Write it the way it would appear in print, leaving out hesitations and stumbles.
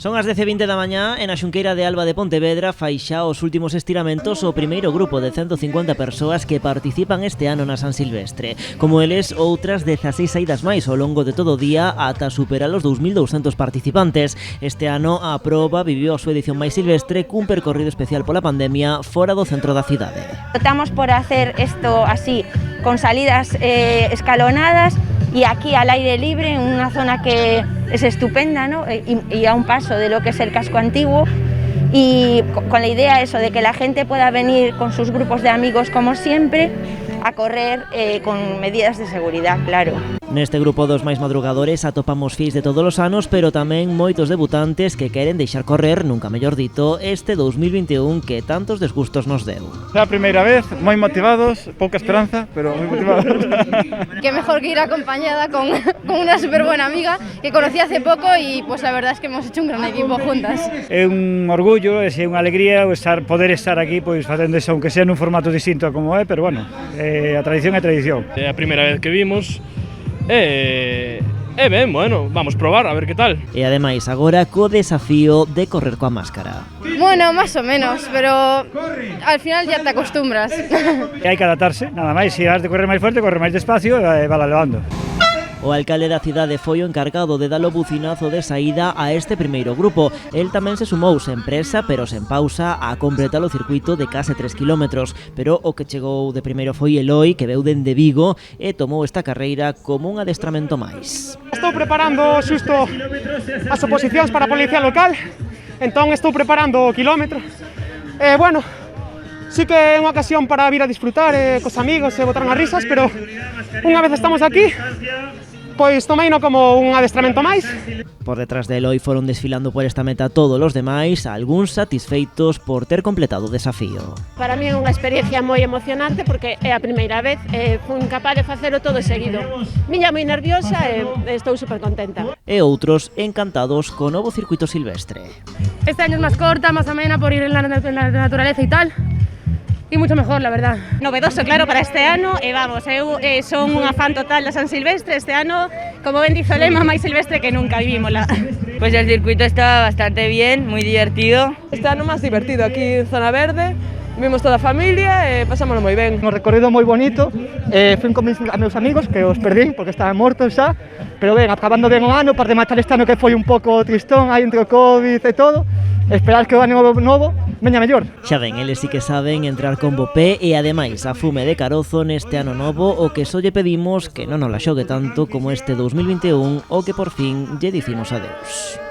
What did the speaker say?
Son as 10:20 da mañá e na Xunqueira de Alba de Pontevedra fai xa os últimos estiramentos o primeiro grupo de 150 persoas que participan este ano na San Silvestre. Como eles, outras 16 saídas máis ao longo de todo o día ata superar os 2.200 participantes. Este ano a proba viviu a súa edición máis silvestre cun percorrido especial pola pandemia fora do centro da cidade. Optamos por hacer esto así, con salidas escalonadas y aquí al aire libre, en una zona que es estupenda, ¿no? y a un paso de lo que es el casco antiguo, y con la idea eso de que la gente pueda venir con sus grupos de amigos como siempre a correr con medidas de seguridad, claro. Neste grupo dos máis madrugadores atopamos fis de todos os anos, pero tamén moitos debutantes que queren deixar correr, nunca mellor dito, este 2021 que tantos desgustos nos deu. É a primeira vez, moi motivados, pouca esperanza, pero moi motivados. Qué mejor que ir acompañada con una súper buena amiga que conocí hace poco y pues la verdad es que hemos hecho un gran equipo juntas. É un orgullo, é unha alegría poder estar aquí pois facendo iso, aunque sea nun formato distinto a como é, pero bueno, a tradición é tradición. É a primeira vez que vimos. Ben, bueno, vamos probar, a ver que tal. E ademais agora co desafío de correr coa máscara. Bueno, más o menos, pero al final ya te acostumbras. Hai que adaptarse, nada máis, se has de correr máis fuerte, correr máis despacio e vala levando. O alcalde da cidade foi o encargado de dar o bucinazo de saída a este primeiro grupo. El tamén se sumou sen presa, pero sen pausa, a completar o circuito de case 3 kilómetros. Pero o que chegou de primeiro foi Eloi, que veu dende Vigo e tomou esta carreira como un adestramento máis. Estou preparando xusto as oposicións para a policía local, entón estou preparando o kilómetro. Bueno, sí que é unha ocasión para vir a disfrutar cos amigos e botar unhas risas, pero unha vez estamos aquí, pois tomeino como un adestramento máis. Por detrás de Eloi foron desfilando por esta meta todos os demais, algúns satisfeitos por ter completado o desafío. Para mí é unha experiencia moi emocionante porque é a primeira vez fui capaz de facelo todo seguido. Miña moi nerviosa e estou super contenta. E outros encantados co novo circuito silvestre. Este año es más corta, más amena por ir en la naturaleza y tal. Y mucho mejor, la verdad. Novedoso, claro, para este ano, e vamos, eu son unha fan total da San Silvestre. Este ano, como ben dizo o lema, máis silvestre que nunca vivímola. Pues el circuito está bastante bien, muy divertido. Este ano máis divertido, aquí en Zona Verde, vimos toda a familia e pasámoslo moi ben. Un recorrido moi bonito, fui con meus amigos, que os perdín porque estaban mortos xa, pero ben, acabando ben o ano, para rematar este ano que foi un pouco tristón, aí entre o Covid e todo, esperar que o ano novo veña mellor. Xa ven, eles sí que saben entrar con bo pé e ademais a fume de carozo neste ano novo o que só lle pedimos que non nos la xogue tanto como este 2021 o que por fin lle dicimos adeus.